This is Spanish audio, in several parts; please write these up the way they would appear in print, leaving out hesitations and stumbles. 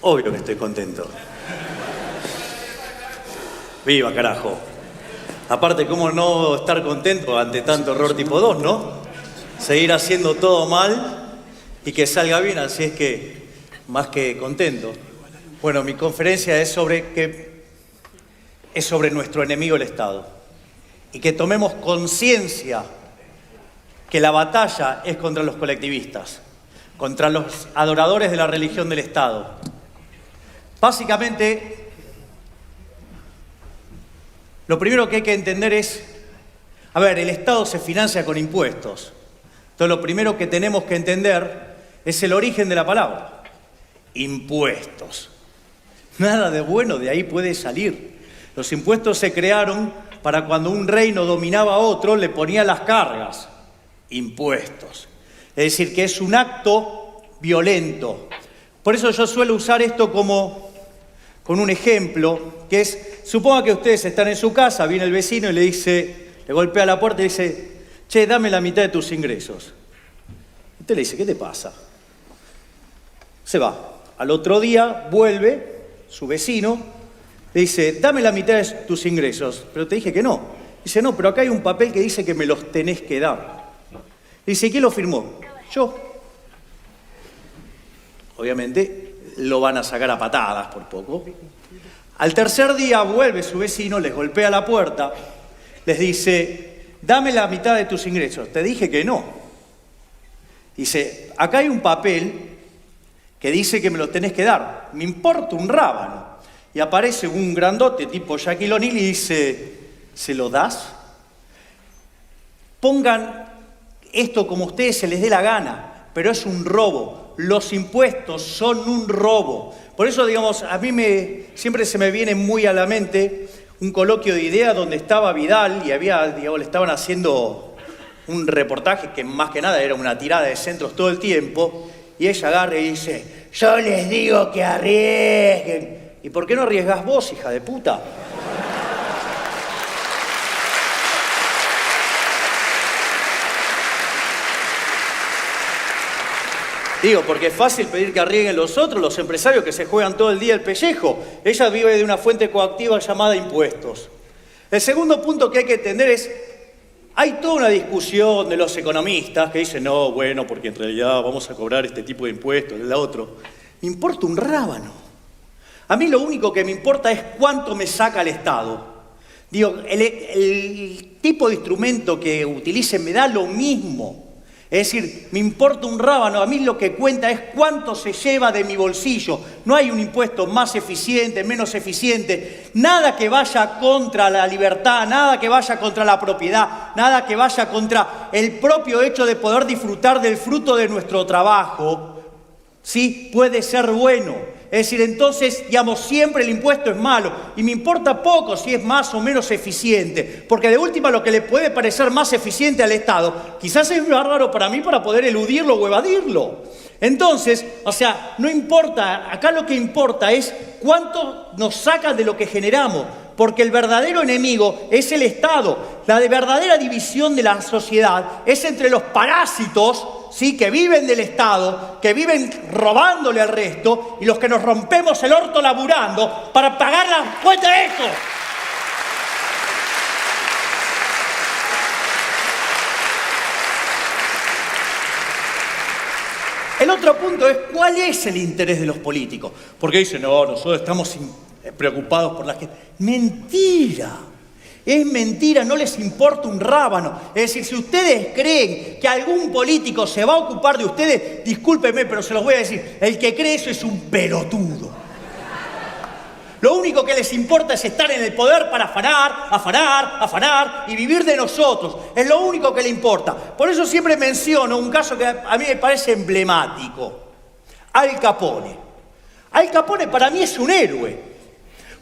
Obvio que estoy contento. Viva, carajo. Aparte, ¿cómo no estar contento ante tanto error tipo 2, no? Seguir haciendo todo mal y que salga bien, así es que más que contento. Bueno, mi conferencia es sobre nuestro enemigo, el Estado. Y que tomemos conciencia que la batalla es contra los colectivistas, contra los adoradores de la religión del Estado. Básicamente, lo primero que hay que entender es, el Estado se financia con impuestos. Entonces, lo primero que tenemos que entender es el origen de la palabra. Impuestos. Nada de bueno de ahí puede salir. Los impuestos se crearon para cuando un reino dominaba a otro, le ponía las cargas. Impuestos. Es decir, que es un acto violento. Por eso yo suelo usar esto con un ejemplo, que es, suponga que ustedes están en su casa, viene el vecino y le golpea la puerta y dice, che, dame la mitad de tus ingresos. Usted le dice, ¿qué te pasa? Se va. Al otro día vuelve su vecino, le dice, dame la mitad de tus ingresos. Pero te dije que no. Dice, no, pero acá hay un papel que dice que me los tenés que dar. Dice, ¿quién lo firmó? Yo. Obviamente lo van a sacar a patadas por poco. Al tercer día vuelve su vecino, les golpea la puerta, les dice, dame la mitad de tus ingresos. Te dije que no. Dice, acá hay un papel que dice que me lo tenés que dar. Me importa un rábano. Y aparece un grandote tipo Shaquille O'Neal y dice, ¿se lo das? Pongan esto como a ustedes se les dé la gana, pero es un robo. Los impuestos son un robo. Por eso, digamos, a mí siempre se me viene muy a la mente un coloquio de ideas donde estaba Vidal y le estaban haciendo un reportaje que más que nada era una tirada de centros todo el tiempo, y ella agarra y dice, yo les digo que arriesguen. ¿Y por qué no arriesgás vos, hija de puta? Digo, porque es fácil pedir que arriesguen los otros, los empresarios que se juegan todo el día el pellejo. Ella vive de una fuente coactiva llamada impuestos. El segundo punto que hay que entender es, hay toda una discusión de los economistas que dicen, no, bueno, porque en realidad vamos a cobrar este tipo de impuestos, el otro. Me importa un rábano. A mí lo único que me importa es cuánto me saca el Estado. Digo, el tipo de instrumento que utilicen me da lo mismo. Es decir, me importa un rábano, a mí lo que cuenta es cuánto se lleva de mi bolsillo. No hay un impuesto más eficiente, menos eficiente, nada que vaya contra la libertad, nada que vaya contra la propiedad, nada que vaya contra el propio hecho de poder disfrutar del fruto de nuestro trabajo, ¿sí? Puede ser bueno. Es decir, entonces, digamos, siempre el impuesto es malo y me importa poco si es más o menos eficiente, porque de última lo que le puede parecer más eficiente al Estado, quizás es bárbaro para mí para poder eludirlo o evadirlo. Entonces, no importa, acá lo que importa es cuánto nos saca de lo que generamos, porque el verdadero enemigo es el Estado. La verdadera división de la sociedad es entre los parásitos, ¿sí?, que viven del Estado, que viven robándole al resto, y los que nos rompemos el orto laburando para pagar la cuenta de esto. El otro punto es, ¿cuál es el interés de los políticos? Porque dicen, no, nosotros estamos preocupados por la gente. ¡Mentira! Es mentira, no les importa un rábano. Es decir, si ustedes creen que algún político se va a ocupar de ustedes, discúlpenme, pero se los voy a decir, el que cree eso es un pelotudo. Lo único que les importa es estar en el poder para afanar y vivir de nosotros. Es lo único que le importa. Por eso siempre menciono un caso que a mí me parece emblemático. Al Capone. Al Capone para mí es un héroe.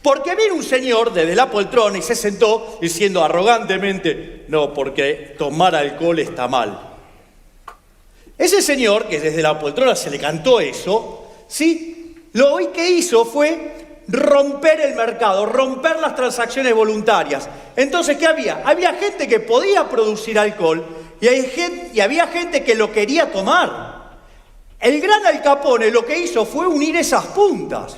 Porque viene un señor desde la poltrona y se sentó diciendo arrogantemente, no, porque tomar alcohol está mal. Ese señor, que desde la poltrona se le cantó eso, ¿sí?, lo que hizo fue romper el mercado, romper las transacciones voluntarias. Entonces, ¿qué había? Había gente que podía producir alcohol y había gente que lo quería tomar. El gran Al Capone lo que hizo fue unir esas puntas.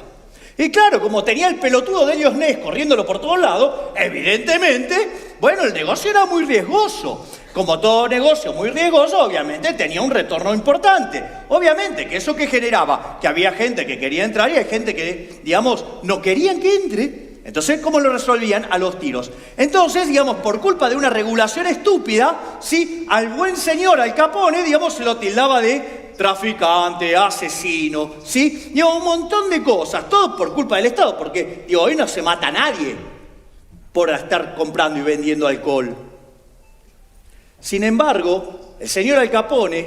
Y claro, como tenía el pelotudo de Helios Ness corriéndolo por todos lados, evidentemente, bueno, el negocio era muy riesgoso. Como todo negocio muy riesgoso, obviamente tenía un retorno importante. Obviamente, que eso que generaba, que había gente que quería entrar y hay gente que, digamos, no querían que entre. Entonces, ¿cómo lo resolvían? A los tiros. Entonces, digamos, por culpa de una regulación estúpida, ¿sí? Al buen señor Al Capone, digamos, se lo tildaba de traficante, asesino, ¿sí? Digamos, un montón de cosas, todo por culpa del Estado, porque, digo, hoy no se mata a nadie por estar comprando y vendiendo alcohol. Sin embargo, el señor Al Capone,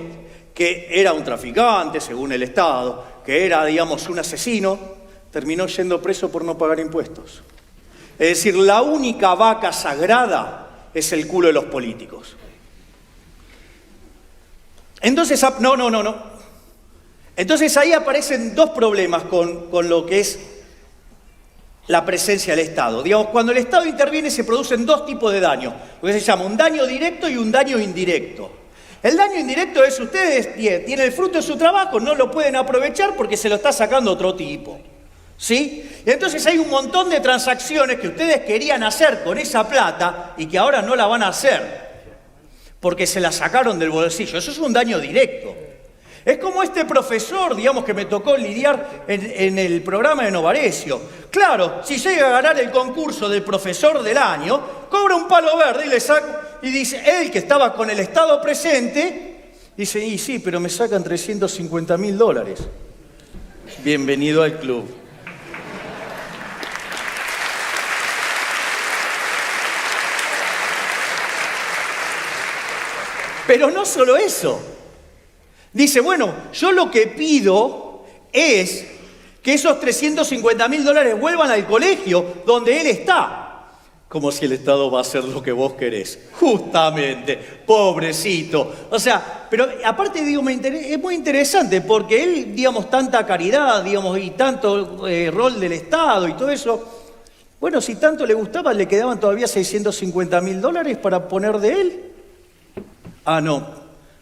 que era un traficante, según el Estado, que era, digamos, un asesino, terminó yendo preso por no pagar impuestos. Es decir, la única vaca sagrada es el culo de los políticos. Entonces, no. Entonces ahí aparecen dos problemas con lo que es la presencia del Estado. Digamos, cuando el Estado interviene se producen dos tipos de daño, lo que se llama un daño directo y un daño indirecto. El daño indirecto es ustedes tienen el fruto de su trabajo, no lo pueden aprovechar porque se lo está sacando otro tipo. ¿Sí? Y entonces hay un montón de transacciones que ustedes querían hacer con esa plata y que ahora no la van a hacer porque se la sacaron del bolsillo. Eso es un daño directo. Es como este profesor, digamos, que me tocó lidiar en el programa de Novarecio. Claro, si llega a ganar el concurso del profesor del año, cobra un palo verde y le saca, y dice, él que estaba con el Estado presente, dice, y sí, pero me sacan $350.000. Bienvenido al club. Pero no solo eso. Dice, bueno, yo lo que pido es que esos $350.000 vuelvan al colegio donde él está. Como si el Estado va a hacer lo que vos querés. Justamente, pobrecito. O sea, pero aparte, digo, es muy interesante porque él, digamos, tanta caridad, digamos, y tanto rol del Estado y todo eso. Bueno, si tanto le gustaba, le quedaban todavía $650.000 para poner de él. Ah, no,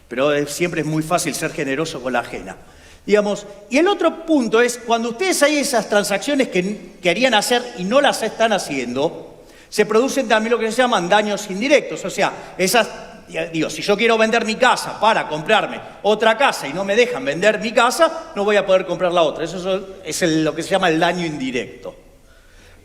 pero siempre es muy fácil ser generoso con la ajena. Digamos, y el otro punto es, cuando ustedes hay esas transacciones que querían hacer y no las están haciendo, se producen también lo que se llaman daños indirectos. O sea, si yo quiero vender mi casa para comprarme otra casa y no me dejan vender mi casa, no voy a poder comprar la otra. Eso es lo que se llama el daño indirecto.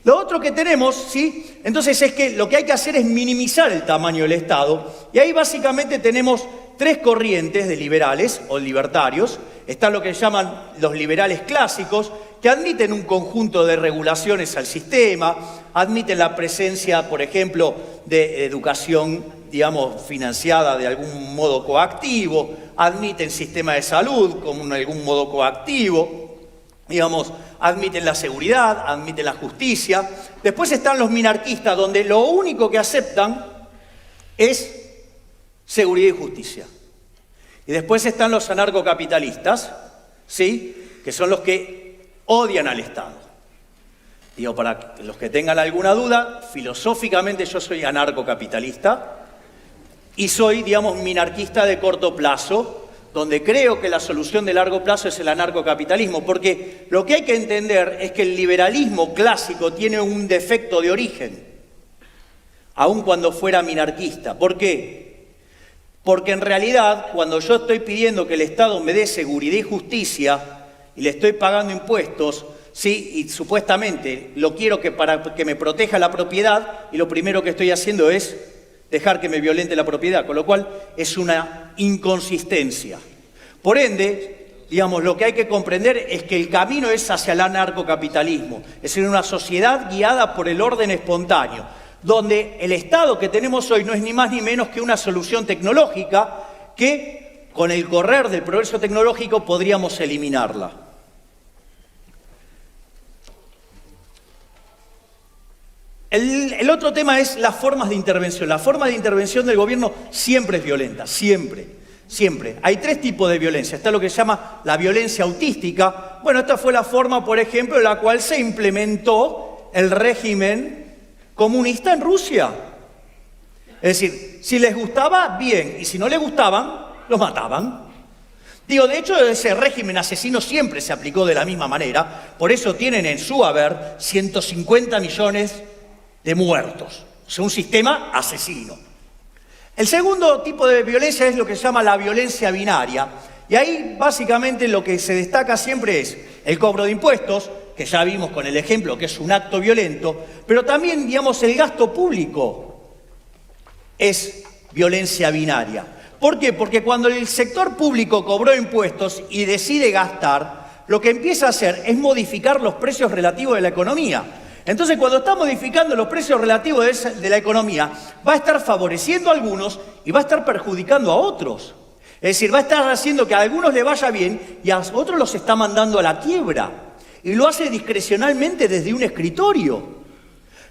Lo otro que tenemos, ¿sí? Entonces es que lo que hay que hacer es minimizar el tamaño del Estado. Y ahí básicamente tenemos tres corrientes de liberales o libertarios. Están lo que llaman los liberales clásicos, que admiten un conjunto de regulaciones al sistema, admiten la presencia, por ejemplo, de educación, digamos, financiada de algún modo coactivo, admiten sistema de salud como en algún modo coactivo, digamos, admiten la seguridad, admiten la justicia. Después están los minarquistas, donde lo único que aceptan es seguridad y justicia. Y después están los anarcocapitalistas, ¿sí? Que son los que odian al Estado. Digo, para los que tengan alguna duda, filosóficamente yo soy anarcocapitalista y soy, digamos, minarquista de corto plazo, donde creo que la solución de largo plazo es el anarcocapitalismo, porque lo que hay que entender es que el liberalismo clásico tiene un defecto de origen, aun cuando fuera minarquista. ¿Por qué? Porque en realidad, cuando yo estoy pidiendo que el Estado me dé seguridad y justicia, y le estoy pagando impuestos, sí, y supuestamente lo quiero para que me proteja la propiedad, y lo primero que estoy haciendo es dejar que me violente la propiedad, con lo cual es una inconsistencia. Por ende, digamos, lo que hay que comprender es que el camino es hacia el anarcocapitalismo, es decir, una sociedad guiada por el orden espontáneo, donde el Estado que tenemos hoy no es ni más ni menos que una solución tecnológica que, con el correr del progreso tecnológico, podríamos eliminarla. El otro tema es las formas de intervención. La forma de intervención del gobierno siempre es violenta, siempre. Hay tres tipos de violencia. Está lo que se llama la violencia autística. Bueno, esta fue la forma, por ejemplo, en la cual se implementó el régimen comunista en Rusia. Es decir, si les gustaba, bien, y si no les gustaban, los mataban. Digo, de hecho, ese régimen asesino siempre se aplicó de la misma manera, por eso tienen en su haber 150 millones de muertos. O sea, un sistema asesino. El segundo tipo de violencia es lo que se llama la violencia binaria, y ahí básicamente lo que se destaca siempre es el cobro de impuestos, que ya vimos con el ejemplo que es un acto violento, pero también, digamos, el gasto público es violencia binaria. ¿Por qué? Porque cuando el sector público cobró impuestos y decide gastar, lo que empieza a hacer es modificar los precios relativos de la economía. Entonces, cuando está modificando los precios relativos de la economía, va a estar favoreciendo a algunos y va a estar perjudicando a otros. Es decir, va a estar haciendo que a algunos le vaya bien y a otros los está mandando a la quiebra. Y lo hace discrecionalmente desde un escritorio,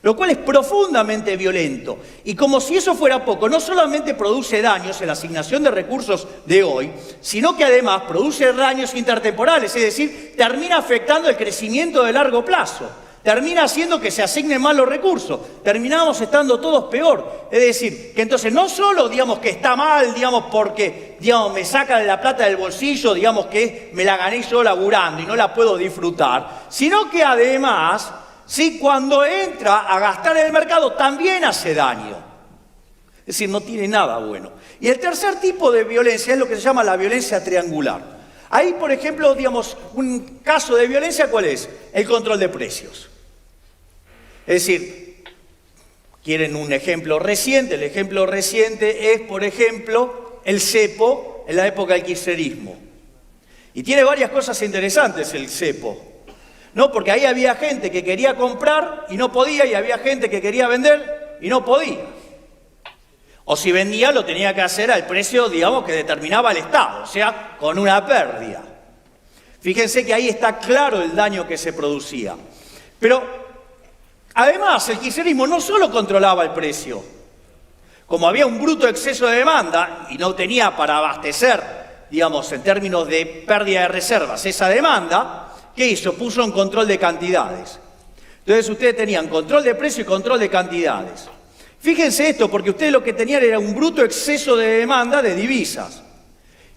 lo cual es profundamente violento. Y como si eso fuera poco, no solamente produce daños en la asignación de recursos de hoy, sino que además produce daños intertemporales, es decir, termina afectando el crecimiento de largo plazo. Termina haciendo que se asignen mal los recursos, terminamos estando todos peor. Es decir, que entonces no solo, digamos, que está mal, digamos, porque, digamos, me sacan la plata del bolsillo, digamos, que me la gané yo laburando y no la puedo disfrutar, sino que además, sí, cuando entra a gastar en el mercado también hace daño. Es decir, no tiene nada bueno. Y el tercer tipo de violencia es lo que se llama la violencia triangular. Ahí, por ejemplo, digamos, un caso de violencia, ¿cuál es? El control de precios. Es decir, quieren un ejemplo reciente. El ejemplo reciente es, por ejemplo, el cepo en la época del kirchnerismo. Y tiene varias cosas interesantes el cepo, ¿no? Porque ahí había gente que quería comprar y no podía, y había gente que quería vender y no podía. O si vendía, lo tenía que hacer al precio, digamos, que determinaba el Estado, o sea, con una pérdida. Fíjense que ahí está claro el daño que se producía. Pero además, el kirchnerismo no solo controlaba el precio. Como había un bruto exceso de demanda y no tenía para abastecer, digamos, en términos de pérdida de reservas, esa demanda, ¿qué hizo? Puso un control de cantidades. Entonces ustedes tenían control de precio y control de cantidades. Fíjense esto, porque ustedes lo que tenían era un bruto exceso de demanda de divisas.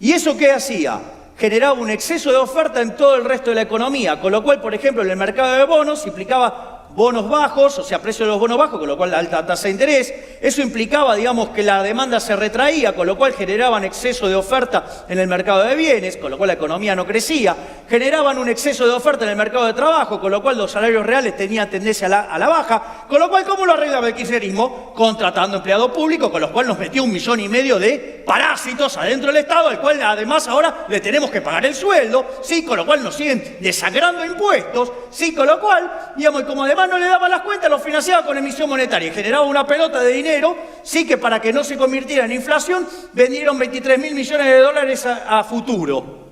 ¿Y eso qué hacía? Generaba un exceso de oferta en todo el resto de la economía, con lo cual, por ejemplo, en el mercado de bonos implicaba bonos bajos, o sea, precio de los bonos bajos, con lo cual la alta tasa de interés. Eso implicaba, digamos, que la demanda se retraía, con lo cual generaban exceso de oferta en el mercado de bienes, con lo cual la economía no crecía. Generaban un exceso de oferta en el mercado de trabajo, con lo cual los salarios reales tenían tendencia a la baja. Con lo cual, ¿cómo lo arreglaba el kirchnerismo? Contratando empleado público, con lo cual nos metió 1,5 millones de parásitos adentro del Estado, al cual además ahora le tenemos que pagar el sueldo, ¿sí? Con lo cual nos siguen desangrando impuestos, ¿sí? Con lo cual, digamos, y como además no le daban las cuentas, lo financiaba con emisión monetaria y generaba una pelota de dinero, sí, que para que no se convirtiera en inflación, vendieron 23.000 millones de dólares a futuro.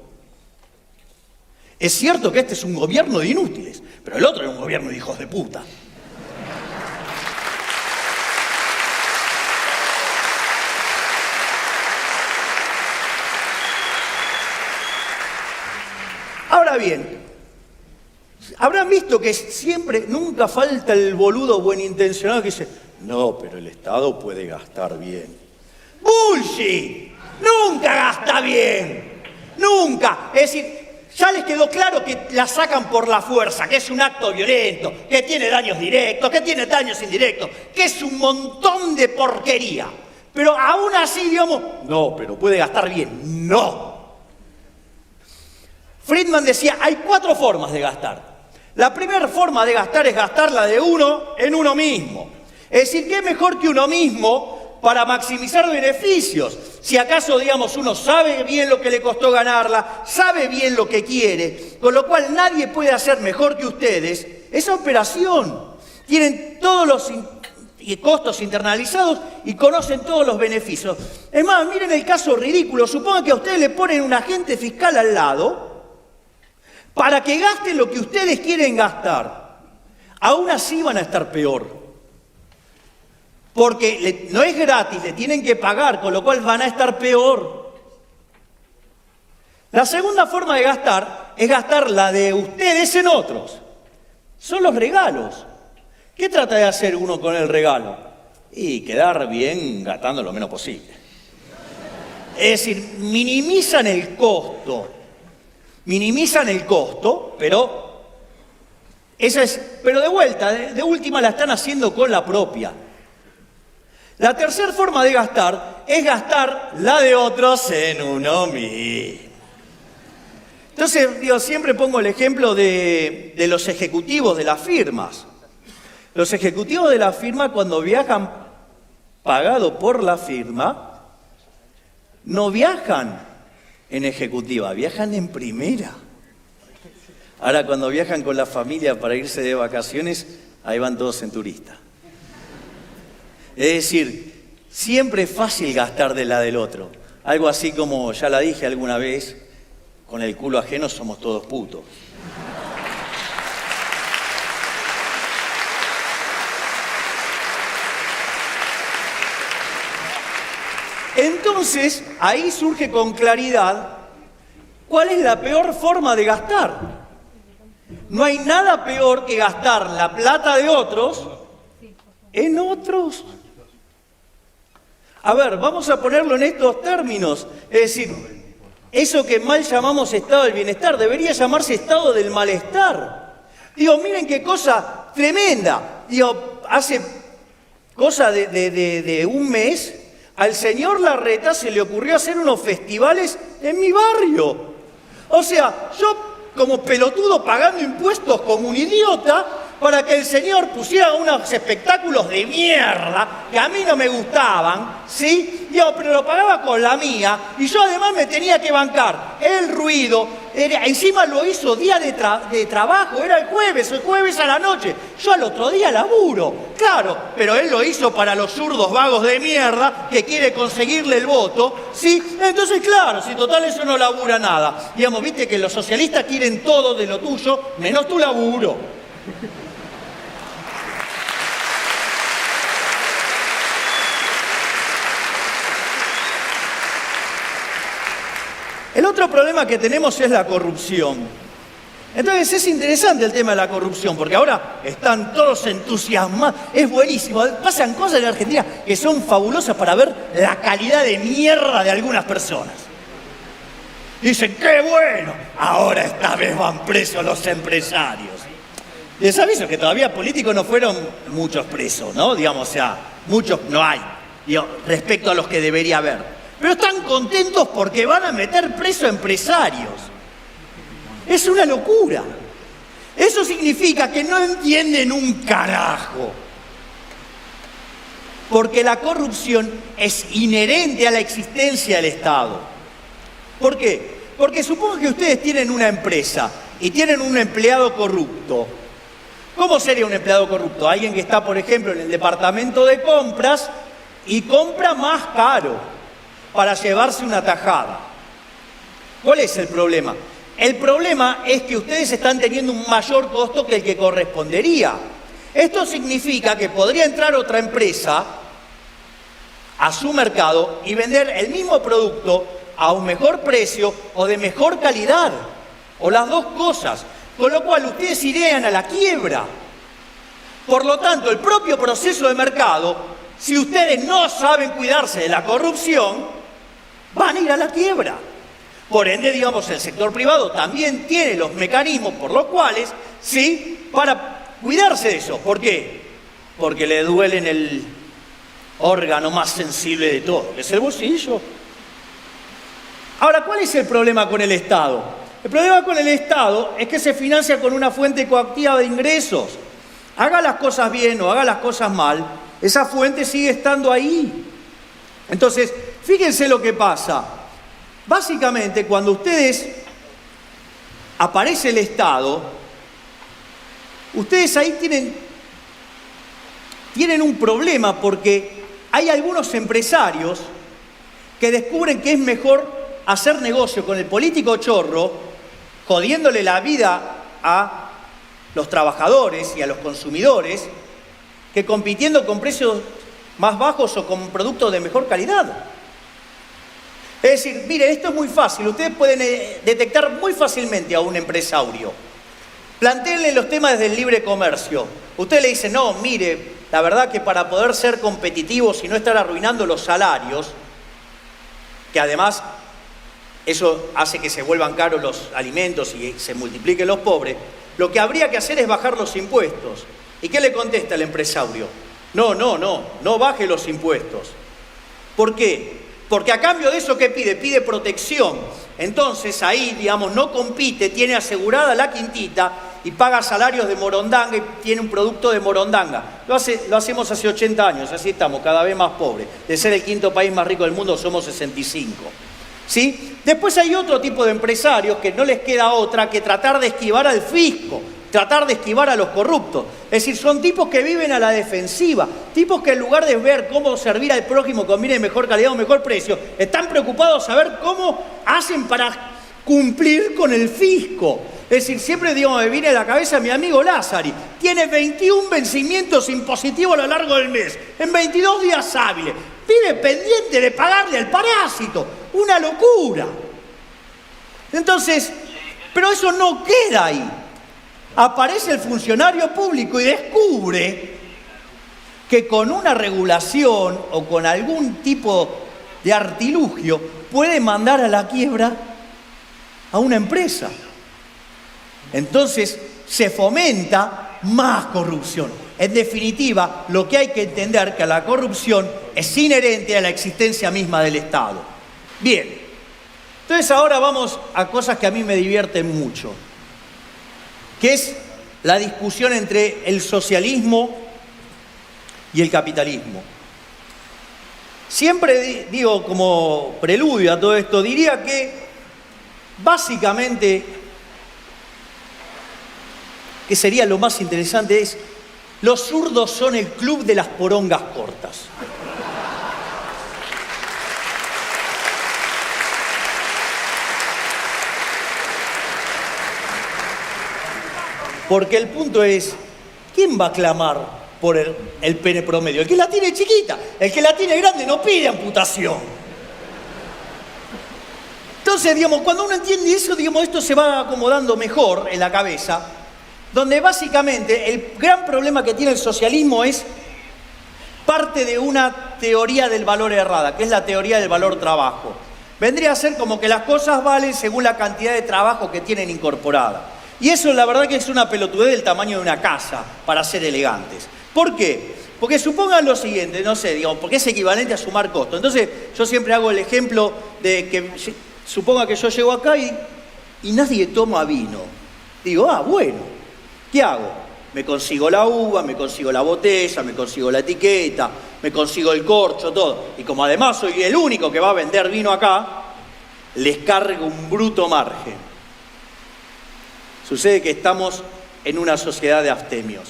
Es cierto que este es un gobierno de inútiles, pero el otro era un gobierno de hijos de puta. Ahora bien, habrán visto que siempre, nunca falta el boludo buenintencionado que dice, no, pero el Estado puede gastar bien. ¡Bullshit! ¡Nunca gasta bien! ¡Nunca! Es decir, ya les quedó claro que la sacan por la fuerza, que es un acto violento, que tiene daños directos, que tiene daños indirectos, que es un montón de porquería. Pero aún así, digamos, no, pero puede gastar bien. ¡No! Friedman decía, hay 4 formas de gastar. La primera forma de gastar es gastar la de uno en uno mismo. Es decir, ¿qué mejor que uno mismo para maximizar beneficios? Si acaso, digamos, uno sabe bien lo que le costó ganarla, sabe bien lo que quiere, con lo cual nadie puede hacer mejor que ustedes esa operación. Tienen todos los costos internalizados y conocen todos los beneficios. Es más, miren el caso ridículo. Supongan que a ustedes le ponen un agente fiscal al lado para que gasten lo que ustedes quieren gastar. Aún así van a estar peor. Porque no es gratis, le tienen que pagar, con lo cual van a estar peor. La segunda forma de gastar es gastar la de ustedes en otros. Son los regalos. ¿Qué trata de hacer uno con el regalo? Y quedar bien gastando lo menos posible. Es decir, minimizan el costo, pero pero de vuelta, de última la están haciendo con la propia. La tercera forma de gastar es gastar la de otros en uno mismo. Entonces, siempre pongo el ejemplo de los ejecutivos de las firmas. Los ejecutivos de la firma, cuando viajan pagado por la firma, no viajan en ejecutiva, viajan en primera. Ahora, cuando viajan con la familia para irse de vacaciones, ahí van todos en turista. Es decir, siempre es fácil gastar de la del otro. Algo así como, ya la dije alguna vez, con el culo ajeno somos todos putos. Entonces, ahí surge con claridad cuál es la peor forma de gastar. No hay nada peor que gastar la plata de otros en otros. A ver, vamos a ponerlo en estos términos. Es decir, eso que mal llamamos estado del bienestar debería llamarse estado del malestar. Miren qué cosa tremenda. Hace cosa de un mes, al señor Larreta se le ocurrió hacer unos festivales en mi barrio. O sea, yo como pelotudo pagando impuestos como un idiota para que el señor pusiera unos espectáculos de mierda que a mí no me gustaban, ¿sí? Pero lo pagaba con la mía y yo además me tenía que bancar el ruido. Encima lo hizo día de trabajo, era el jueves a la noche. Yo al otro día laburo, claro, pero él lo hizo para los zurdos vagos de mierda que quiere conseguirle el voto, ¿sí? Entonces, claro, si total eso no labura nada. Viste que los socialistas quieren todo de lo tuyo, menos tu laburo. El otro problema que tenemos es la corrupción. Entonces es interesante el tema de la corrupción, porque ahora están todos entusiasmados, es buenísimo, pasan cosas en Argentina que son fabulosas para ver la calidad de mierda de algunas personas. Dicen, ¡qué bueno! Ahora esta vez van presos los empresarios. Les aviso que todavía políticos no fueron muchos presos, ¿no? Muchos no hay, respecto a los que debería haber. Pero están contentos porque van a meter preso a empresarios. Es una locura. Eso significa que no entienden un carajo. Porque la corrupción es inherente a la existencia del Estado. ¿Por qué? Porque supongo que ustedes tienen una empresa y tienen un empleado corrupto. ¿Cómo sería un empleado corrupto? Alguien que está, por ejemplo, en el departamento de compras y compra más caro para llevarse una tajada. ¿Cuál es el problema? El problema es que ustedes están teniendo un mayor costo que el que correspondería. Esto significa que podría entrar otra empresa a su mercado y vender el mismo producto a un mejor precio o de mejor calidad, o las dos cosas, con lo cual ustedes irían a la quiebra. Por lo tanto, el propio proceso de mercado, si ustedes no saben cuidarse de la corrupción, van a ir a la quiebra. Por ende, el sector privado también tiene los mecanismos por los cuales, ¿sí?, para cuidarse de eso. ¿Por qué? Porque le duelen el órgano más sensible de todo, que es el bolsillo. Ahora, ¿cuál es el problema con el Estado? El problema con el Estado es que se financia con una fuente coactiva de ingresos. Haga las cosas bien o haga las cosas mal, esa fuente sigue estando ahí. Entonces, fíjense lo que pasa. Básicamente, cuando aparece el Estado, ustedes ahí tienen un problema porque hay algunos empresarios que descubren que es mejor hacer negocio con el político chorro, jodiéndole la vida a los trabajadores y a los consumidores, que compitiendo con precios más bajos o con productos de mejor calidad. Es decir, mire, esto es muy fácil. Ustedes pueden detectar muy fácilmente a un empresario. Plantéenle los temas del libre comercio. Usted le dice, no, mire, la verdad que para poder ser competitivos y no estar arruinando los salarios, que además eso hace que se vuelvan caros los alimentos y se multipliquen los pobres, lo que habría que hacer es bajar los impuestos. ¿Y qué le contesta el empresario? No baje los impuestos. ¿Por qué? Porque a cambio de eso, ¿qué pide? Pide protección. Entonces ahí, digamos, no compite, tiene asegurada la quintita y paga salarios de morondanga y tiene un producto de morondanga. Lo hacemos hace 80 años, así estamos, cada vez más pobres. De ser el quinto país más rico del mundo, somos 65. ¿Sí? Después hay otro tipo de empresarios que no les queda otra que tratar de esquivar al fisco, tratar de esquivar a los corruptos. Es decir, son tipos que viven a la defensiva, tipos que en lugar de ver cómo servir al prójimo con de mejor calidad o mejor precio, están preocupados a ver cómo hacen para cumplir con el fisco. Es decir, siempre digo, me viene a la cabeza mi amigo Lázari, tiene 21 vencimientos impositivos a lo largo del mes, en 22 días hábiles, vive pendiente de pagarle al parásito, una locura. Entonces, pero eso no queda ahí. Aparece el funcionario público y descubre que con una regulación o con algún tipo de artilugio puede mandar a la quiebra a una empresa. Entonces se fomenta más corrupción. En definitiva, lo que hay que entender es que la corrupción es inherente a la existencia misma del Estado. Bien, entonces ahora vamos a cosas que a mí me divierten mucho, que es la discusión entre el socialismo y el capitalismo. Siempre digo, como preludio a todo esto, diría que básicamente, que sería lo más interesante, es los zurdos son el club de las porongas cortas. Porque el punto es, ¿quién va a clamar por el pene promedio? El que la tiene chiquita, el que la tiene grande no pide amputación. Entonces, digamos, cuando uno entiende eso, digamos, esto se va acomodando mejor en la cabeza, donde básicamente el gran problema que tiene el socialismo es parte de una teoría del valor errada, que es la teoría del valor trabajo. Vendría a ser como que las cosas valen según la cantidad de trabajo que tienen incorporada. Y eso la verdad que es una pelotudez del tamaño de una casa, para ser elegantes. ¿Por qué? Porque supongan lo siguiente, no sé, digamos, porque es equivalente a sumar costo. Entonces, yo siempre hago el ejemplo de que suponga que yo llego acá y nadie toma vino. Digo, bueno, ¿qué hago? Me consigo la uva, me consigo la botella, me consigo la etiqueta, me consigo el corcho, todo. Y como además soy el único que va a vender vino acá, les cargo un bruto margen. Sucede que estamos en una sociedad de abstemios.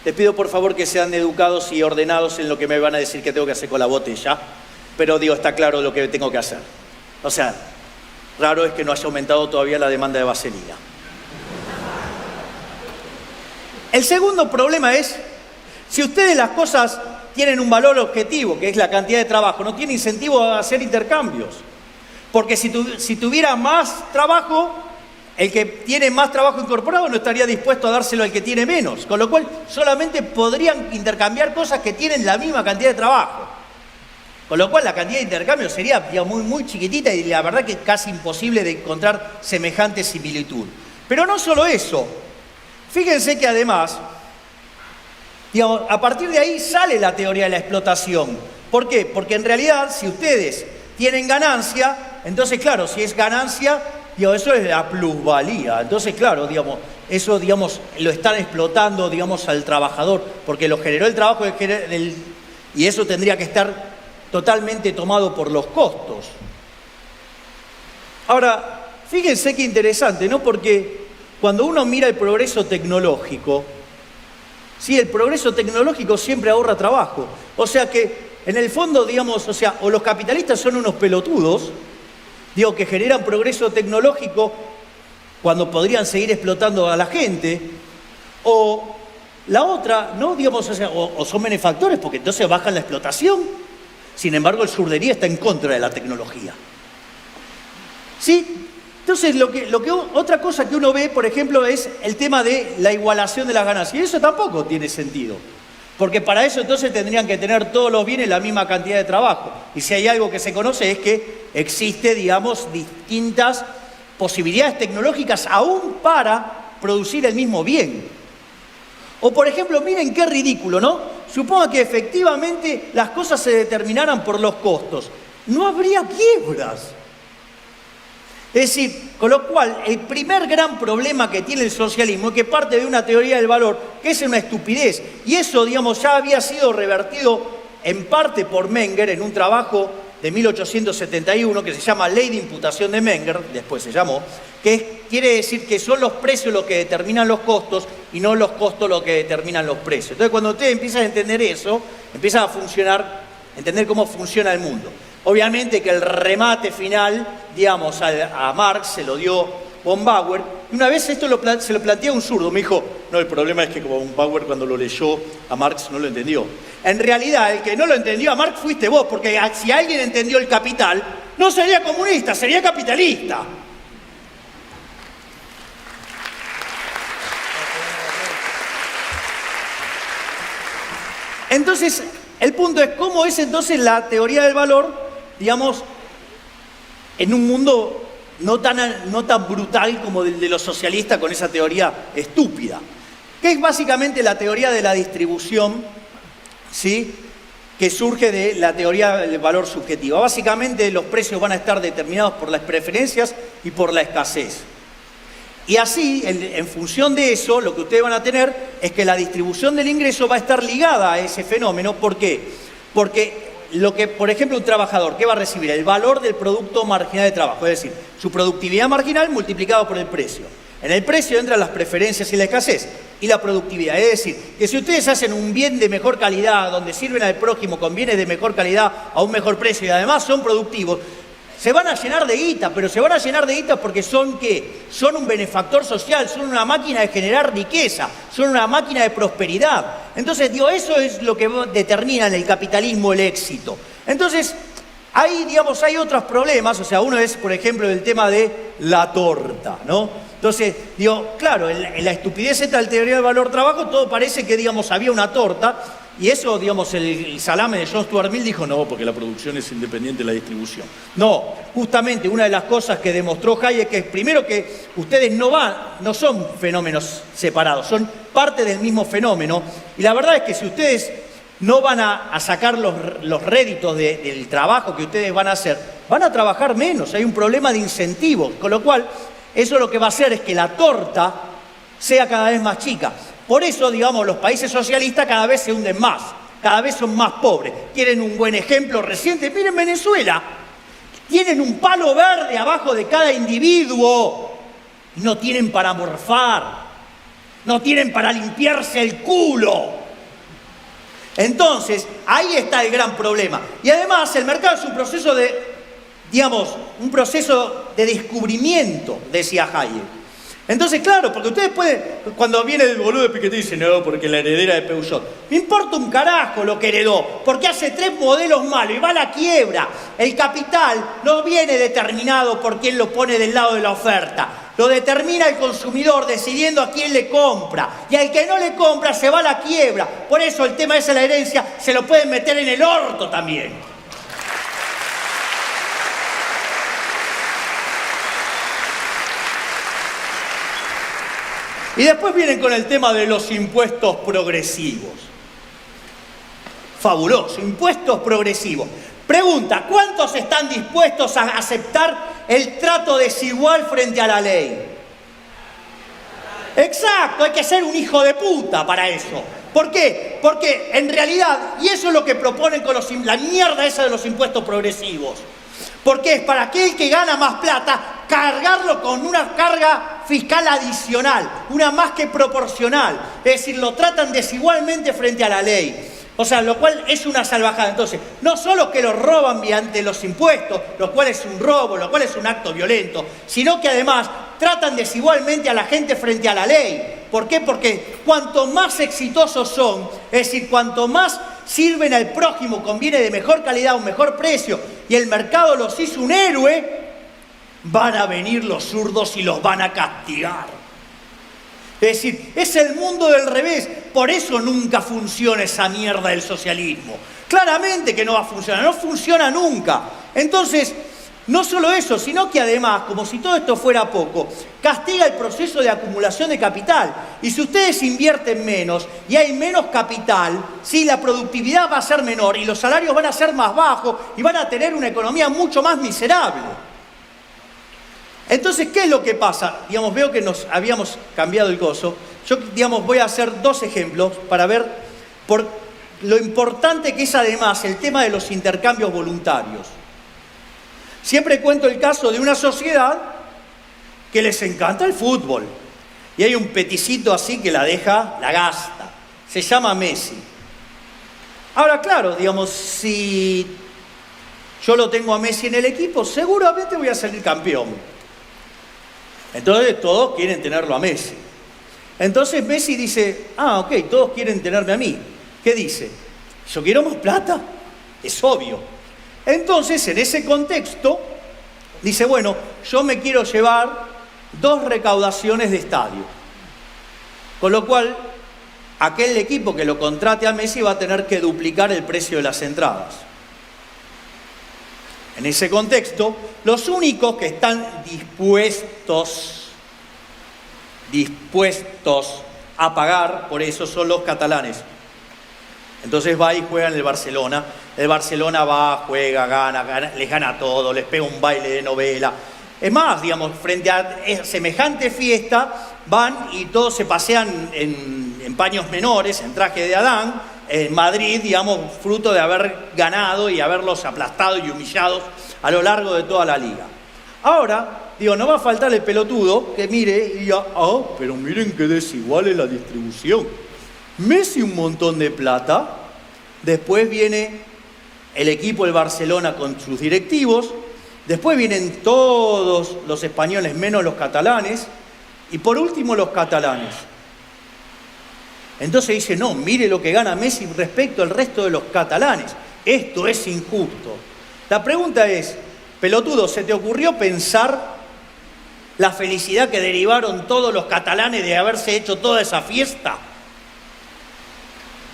Les pido por favor que sean educados y ordenados en lo que me van a decir que tengo que hacer con la botella, pero digo, está claro lo que tengo que hacer. O sea, raro es que no haya aumentado todavía la demanda de vaselina. El segundo problema es, si ustedes las cosas tienen un valor objetivo, que es la cantidad de trabajo, no tiene incentivo a hacer intercambios. Porque si tuviera más trabajo, el que tiene más trabajo incorporado no estaría dispuesto a dárselo al que tiene menos, con lo cual solamente podrían intercambiar cosas que tienen la misma cantidad de trabajo. Con lo cual la cantidad de intercambio sería muy, muy chiquitita y la verdad que es casi imposible de encontrar semejante similitud. Pero no solo eso, fíjense que además, digamos, a partir de ahí sale la teoría de la explotación. ¿Por qué? Porque en realidad si ustedes tienen ganancia, entonces claro, si es ganancia, eso es la plusvalía. Entonces, claro, digamos, eso, digamos, lo están explotando, digamos, al trabajador, porque lo generó el trabajo y eso tendría que estar totalmente tomado por los costos. Ahora, fíjense qué interesante, ¿no? Porque cuando uno mira el progreso tecnológico, sí, el progreso tecnológico siempre ahorra trabajo. O sea que, en el fondo, digamos, o los capitalistas son unos pelotudos, digo, que generan progreso tecnológico cuando podrían seguir explotando a la gente, o la otra, ¿no? Digamos, o son benefactores porque entonces bajan la explotación. Sin embargo, el surdería está en contra de la tecnología. ¿Sí? Entonces, otra cosa que uno ve, por ejemplo, es el tema de la igualación de las ganancias. Y eso tampoco tiene sentido. Porque para eso entonces tendrían que tener todos los bienes la misma cantidad de trabajo. Y si hay algo que se conoce es que existe, digamos, distintas posibilidades tecnológicas aún para producir el mismo bien. O por ejemplo, miren qué ridículo, ¿no? Suponga que efectivamente las cosas se determinaran por los costos. No habría quiebras. Es decir, con lo cual, el primer gran problema que tiene el socialismo es que parte de una teoría del valor que es una estupidez. Y eso, digamos, ya había sido revertido en parte por Menger en un trabajo de 1871 que se llama Ley de Imputación de Menger, después se llamó, que quiere decir que son los precios los que determinan los costos y no los costos los que determinan los precios. Entonces, cuando ustedes empiezan a entender eso, empiezan a funcionar, entender cómo funciona el mundo. Obviamente que el remate final, digamos, a Marx se lo dio von Bauer. Y una vez esto se lo plantea un zurdo. Me dijo, no, el problema es que como von Bauer cuando lo leyó a Marx no lo entendió. En realidad, el que no lo entendió a Marx fuiste vos, porque si alguien entendió el capital, no sería comunista, sería capitalista. Entonces, el punto es cómo es entonces la teoría del valor, digamos, en un mundo no tan brutal como el de los socialistas con esa teoría estúpida, que es básicamente la teoría de la distribución, ¿sí?, que surge de la teoría del valor subjetivo. Básicamente los precios van a estar determinados por las preferencias y por la escasez. Y así, en función de eso, lo que ustedes van a tener es que la distribución del ingreso va a estar ligada a ese fenómeno. ¿Por qué? Porque por ejemplo, un trabajador, ¿qué va a recibir? El valor del producto marginal de trabajo, es decir, su productividad marginal multiplicado por el precio. En el precio entran las preferencias y la escasez y la productividad. Es decir, que si ustedes hacen un bien de mejor calidad, donde sirven al prójimo con bienes de mejor calidad a un mejor precio y además son productivos, se van a llenar de guita, pero se van a llenar de guita porque son ¿qué? Son un benefactor social, son una máquina de generar riqueza, son una máquina de prosperidad. Entonces, digo, eso es lo que determina en el capitalismo el éxito. Entonces, ahí, digamos, hay otros problemas, o sea, uno es, por ejemplo, el tema de la torta, ¿no? Entonces, digo, claro, en la estupidez esta del teoría del valor trabajo, todo parece que, digamos, había una torta. Y eso, digamos, el salame de John Stuart Mill dijo, no, porque la producción es independiente de la distribución. No, justamente una de las cosas que demostró Hayek es, primero, que ustedes no son fenómenos separados, son parte del mismo fenómeno. Y la verdad es que si ustedes no van a sacar los réditos del trabajo que ustedes van a hacer, van a trabajar menos, hay un problema de incentivos. Con lo cual, eso lo que va a hacer es que la torta sea cada vez más chica. Por eso, digamos, los países socialistas cada vez se hunden más, cada vez son más pobres. Quieren un buen ejemplo reciente. Miren Venezuela, tienen un palo verde abajo de cada individuo. No tienen para morfar, no tienen para limpiarse el culo. Entonces, ahí está el gran problema. Y además, el mercado es un proceso un proceso de descubrimiento, decía Hayek. Entonces, claro, porque ustedes pueden, cuando viene el boludo de Piketty y dice, no, porque la heredera de Peugeot. Me importa un carajo lo que heredó, porque hace 3 modelos malos y va a la quiebra. El capital no viene determinado por quién lo pone del lado de la oferta. Lo determina el consumidor decidiendo a quién le compra. Y al que no le compra se va a la quiebra. Por eso el tema ese de la herencia se lo pueden meter en el orto también. Y después vienen con el tema de los impuestos progresivos. Fabuloso, impuestos progresivos. Pregunta, ¿cuántos están dispuestos a aceptar el trato desigual frente a la ley? Exacto, hay que ser un hijo de puta para eso. ¿Por qué? Porque en realidad, y eso es lo que proponen con la mierda esa de los impuestos progresivos, porque es para aquel que gana más plata, cargarlo con una carga fiscal adicional, una más que proporcional. Es decir, lo tratan desigualmente frente a la ley. O sea, lo cual es una salvajada. Entonces, no solo que lo roban mediante los impuestos, lo cual es un robo, lo cual es un acto violento, sino que además tratan desigualmente a la gente frente a la ley. ¿Por qué? Porque cuanto más exitosos son, es decir, cuanto más sirven al prójimo con bienes de mejor calidad, un mejor precio, y el mercado los hizo un héroe, van a venir los zurdos y los van a castigar. Es decir, es el mundo del revés. Por eso nunca funciona esa mierda del socialismo. Claramente que no va a funcionar, no funciona nunca. Entonces, no solo eso, sino que además, como si todo esto fuera poco, castiga el proceso de acumulación de capital. Y si ustedes invierten menos y hay menos capital, sí, la productividad va a ser menor y los salarios van a ser más bajos y van a tener una economía mucho más miserable. Entonces, ¿qué es lo que pasa? Digamos, veo que nos habíamos cambiado el coso. Yo, digamos, voy a hacer dos ejemplos para ver por lo importante que es además el tema de los intercambios voluntarios. Siempre cuento el caso de una sociedad que les encanta el fútbol. Y hay un peticito así que la gasta. Se llama Messi. Ahora, claro, digamos, si yo lo tengo a Messi en el equipo, seguramente voy a salir campeón. Entonces todos quieren tenerlo a Messi. Entonces Messi dice, ok, todos quieren tenerme a mí. ¿Qué dice? ¿Yo quiero más plata? Es obvio. Entonces, en ese contexto, dice, bueno, yo me quiero llevar 2 recaudaciones de estadio. Con lo cual, aquel equipo que lo contrate a Messi va a tener que duplicar el precio de las entradas. En ese contexto, los únicos que están dispuestos a pagar por eso son los catalanes. Entonces va y juega en el Barcelona. El Barcelona va, juega, gana, les gana todo, les pega un baile de novela. Es más, digamos, frente a semejante fiesta, van y todos se pasean en paños menores, en traje de Adán, en Madrid, digamos, fruto de haber ganado y haberlos aplastado y humillados a lo largo de toda la liga. Ahora, digo, no va a faltar el pelotudo que mire y diga, pero miren qué desigual es la distribución. Messi un montón de plata, después viene el equipo del Barcelona con sus directivos, después vienen todos los españoles menos los catalanes y por último los catalanes. Entonces dice, no, mire lo que gana Messi respecto al resto de los catalanes. Esto es injusto. La pregunta es, pelotudo, ¿se te ocurrió pensar la felicidad que derivaron todos los catalanes de haberse hecho toda esa fiesta?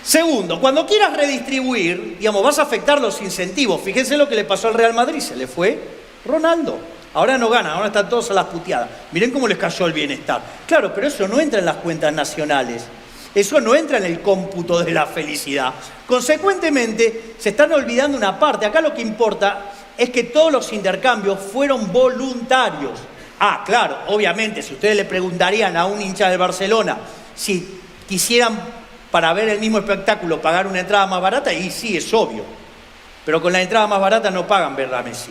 Segundo, cuando quieras redistribuir, digamos, vas a afectar los incentivos. Fíjense lo que le pasó al Real Madrid, se le fue Ronaldo. Ahora no gana, ahora están todos a las puteadas. Miren cómo les cayó el bienestar. Claro, pero eso no entra en las cuentas nacionales. Eso no entra en el cómputo de la felicidad. Consecuentemente, se están olvidando una parte. Acá lo que importa es que todos los intercambios fueron voluntarios. Claro, obviamente, si ustedes le preguntarían a un hincha del Barcelona si quisieran para ver el mismo espectáculo pagar una entrada más barata, y sí, es obvio. Pero con la entrada más barata no pagan ver a Messi.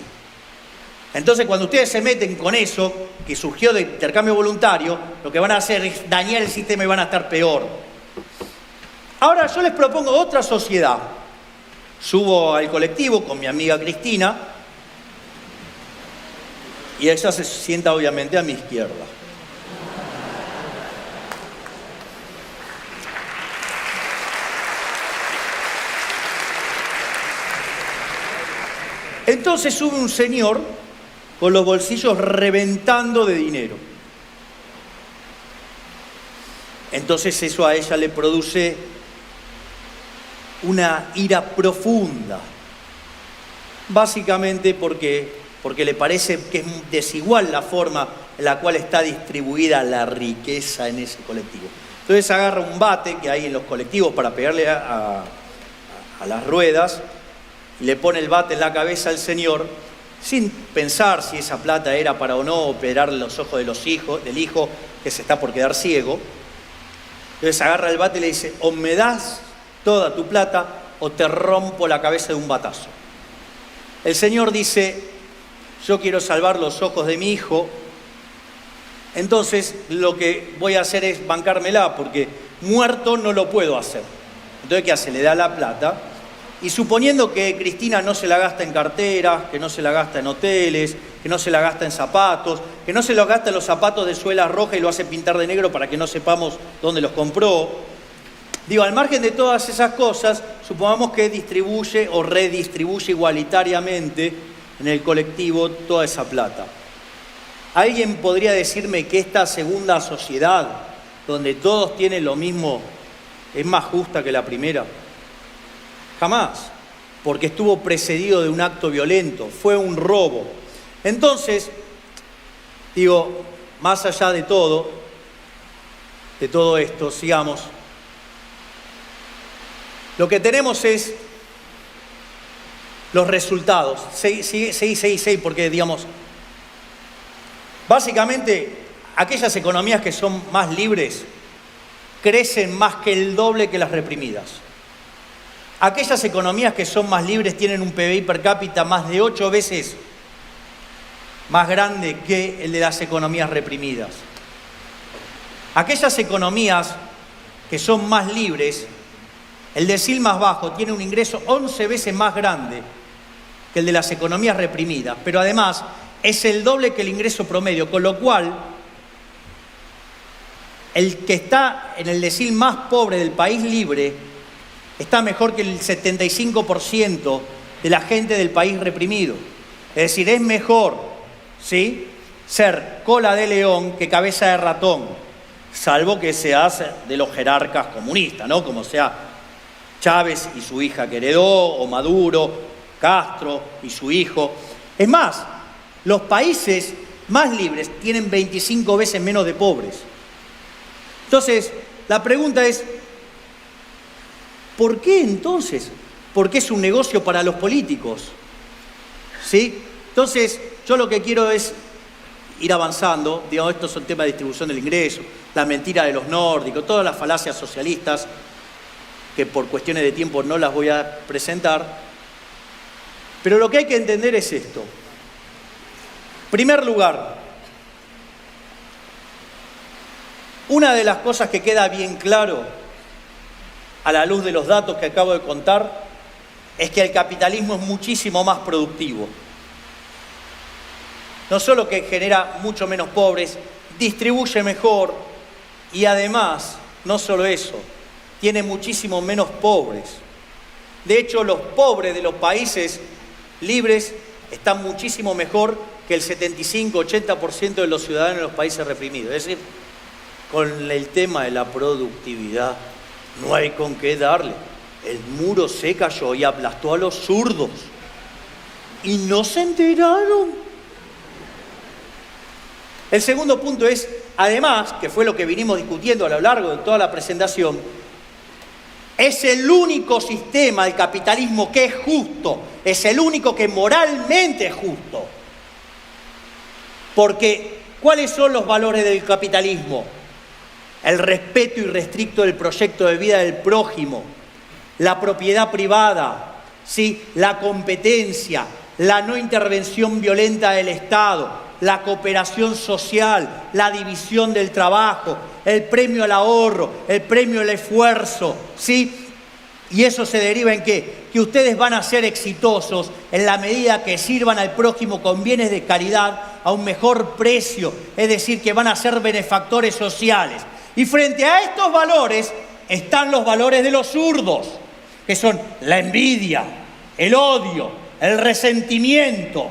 Entonces, cuando ustedes se meten con eso, que surgió de intercambio voluntario, lo que van a hacer es dañar el sistema y van a estar peor. Ahora, yo les propongo otra sociedad. Subo al colectivo con mi amiga Cristina y ella se sienta obviamente a mi izquierda. Entonces sube un señor con los bolsillos reventando de dinero. Entonces eso a ella le produce una ira profunda. Básicamente porque le parece que es desigual la forma en la cual está distribuida la riqueza en ese colectivo. Entonces agarra un bate que hay en los colectivos para pegarle a las ruedas, y le pone el bate en la cabeza al señor, sin pensar si esa plata era para o no operar los ojos del hijo que se está por quedar ciego. Entonces agarra el bate y le dice, o me das toda tu plata o te rompo la cabeza de un batazo. El señor dice, yo quiero salvar los ojos de mi hijo, entonces lo que voy a hacer es bancármela, porque muerto no lo puedo hacer. Entonces, ¿qué hace? Le da la plata. Y suponiendo que Cristina no se la gasta en carteras, que no se la gasta en hoteles, que no se la gasta en zapatos, que no se la gasta en los zapatos de suela roja y lo hace pintar de negro para que no sepamos dónde los compró. Digo, al margen de todas esas cosas, supongamos que distribuye o redistribuye igualitariamente en el colectivo toda esa plata. ¿Alguien podría decirme que esta segunda sociedad donde todos tienen lo mismo, es más justa que la primera? Jamás, porque estuvo precedido de un acto violento, fue un robo. Entonces, digo, más allá de todo esto, sigamos. Lo que tenemos es los resultados. 6, porque digamos, básicamente aquellas economías que son más libres crecen más que el doble que las reprimidas. Aquellas economías que son más libres tienen un PBI per cápita más de 8 veces más grande que el de las economías reprimidas. Aquellas economías que son más libres, el decil más bajo tiene un ingreso 11 veces más grande que el de las economías reprimidas, pero además es el doble que el ingreso promedio, con lo cual el que está en el decil más pobre del país libre está mejor que el 75% de la gente del país reprimido. Es decir, es mejor, ¿sí?, ser cola de león que cabeza de ratón, salvo que seas de los jerarcas comunistas, ¿no? Como sea Chávez y su hija que heredó, o Maduro, Castro y su hijo. Es más, los países más libres tienen 25 veces menos de pobres. Entonces, la pregunta es, ¿por qué entonces? Porque es un negocio para los políticos, ¿sí? Entonces, yo lo que quiero es ir avanzando. Digamos, estos son temas de distribución del ingreso, la mentira de los nórdicos, todas las falacias socialistas, que por cuestiones de tiempo no las voy a presentar. Pero lo que hay que entender es esto. En primer lugar, una de las cosas que queda bien claro a la luz de los datos que acabo de contar es que el capitalismo es muchísimo más productivo. No solo que genera mucho menos pobres, distribuye mejor y además, no solo eso, tiene muchísimo menos pobres. De hecho, los pobres de los países libres están muchísimo mejor que el 75-80% de los ciudadanos de los países reprimidos. Es decir, con el tema de la productividad no hay con qué darle. El muro se cayó y aplastó a los zurdos. Y no se enteraron. El segundo punto es, además, que fue lo que vinimos discutiendo a lo largo de toda la presentación, es el único sistema del capitalismo que es justo, es el único que moralmente es justo. Porque, ¿cuáles son los valores del capitalismo? El respeto irrestricto del proyecto de vida del prójimo, la propiedad privada, ¿sí?, la competencia, la no intervención violenta del Estado, la cooperación social, la división del trabajo, el premio al ahorro, el premio al esfuerzo, ¿sí? Y eso se deriva en ¿qué? Que ustedes van a ser exitosos en la medida que sirvan al prójimo con bienes de caridad a un mejor precio, es decir, que van a ser benefactores sociales. Y frente a estos valores están los valores de los zurdos, que son la envidia, el odio, el resentimiento,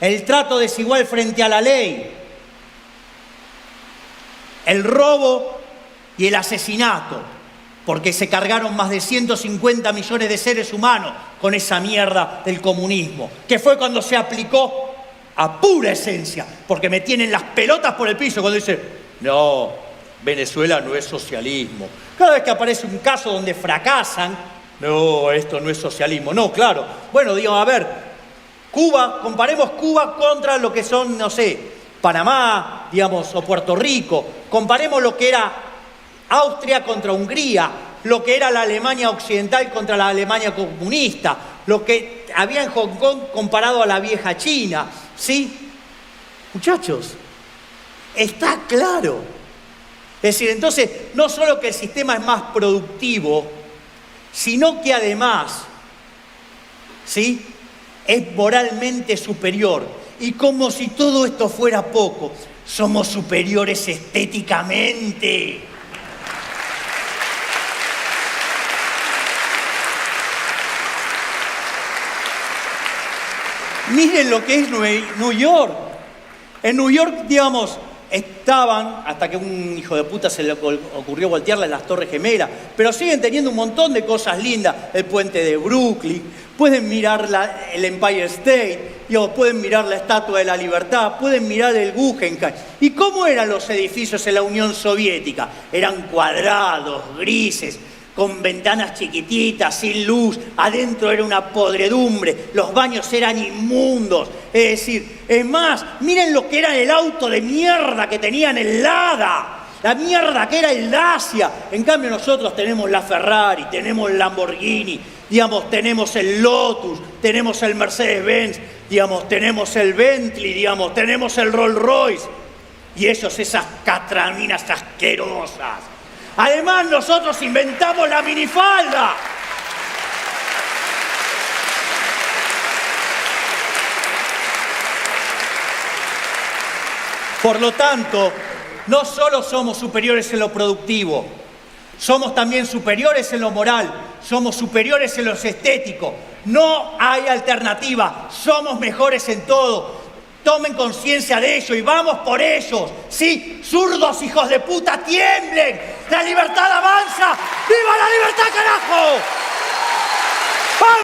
el trato desigual frente a la ley, el robo y el asesinato, porque se cargaron más de 150 millones de seres humanos con esa mierda del comunismo, que fue cuando se aplicó a pura esencia, porque me tienen las pelotas por el piso cuando dicen, no, Venezuela no es socialismo. Cada vez que aparece un caso donde fracasan, no, esto no es socialismo. No, claro. Bueno, digo, a ver, Cuba, comparemos Cuba contra lo que son, no sé, Panamá, digamos, o Puerto Rico. Comparemos lo que era Austria contra Hungría, lo que era la Alemania occidental contra la Alemania comunista, lo que había en Hong Kong comparado a la vieja China, ¿sí? Muchachos, está claro. Es decir, entonces, no solo que el sistema es más productivo, sino que además, ¿sí?, es moralmente superior. Y como si todo esto fuera poco, somos superiores estéticamente. Miren lo que es New York. En New York, digamos, estaban, hasta que un hijo de puta se le ocurrió voltearlas las Torres Gemelas, pero siguen teniendo un montón de cosas lindas. El puente de Brooklyn, pueden mirar el Empire State, pueden mirar la Estatua de la Libertad, pueden mirar el Guggenheim. ¿Y cómo eran los edificios en la Unión Soviética? Eran cuadrados, grises, con ventanas chiquititas, sin luz, adentro era una podredumbre, los baños eran inmundos. Es decir, es más, miren lo que era el auto de mierda que tenían el Lada, la mierda que era el Dacia. En cambio nosotros tenemos la Ferrari, tenemos el Lamborghini, tenemos el Lotus, tenemos el Mercedes-Benz, tenemos el Bentley, tenemos el Rolls-Royce. Y ellos esas catraminas asquerosas. Además, nosotros inventamos la minifalda. Por lo tanto, no solo somos superiores en lo productivo, somos también superiores en lo moral, somos superiores en lo estético. No hay alternativa, somos mejores en todo. Tomen conciencia de ello y vamos por ellos. Sí, zurdos hijos de puta, tiemblen. La libertad avanza. ¡Viva la libertad, carajo!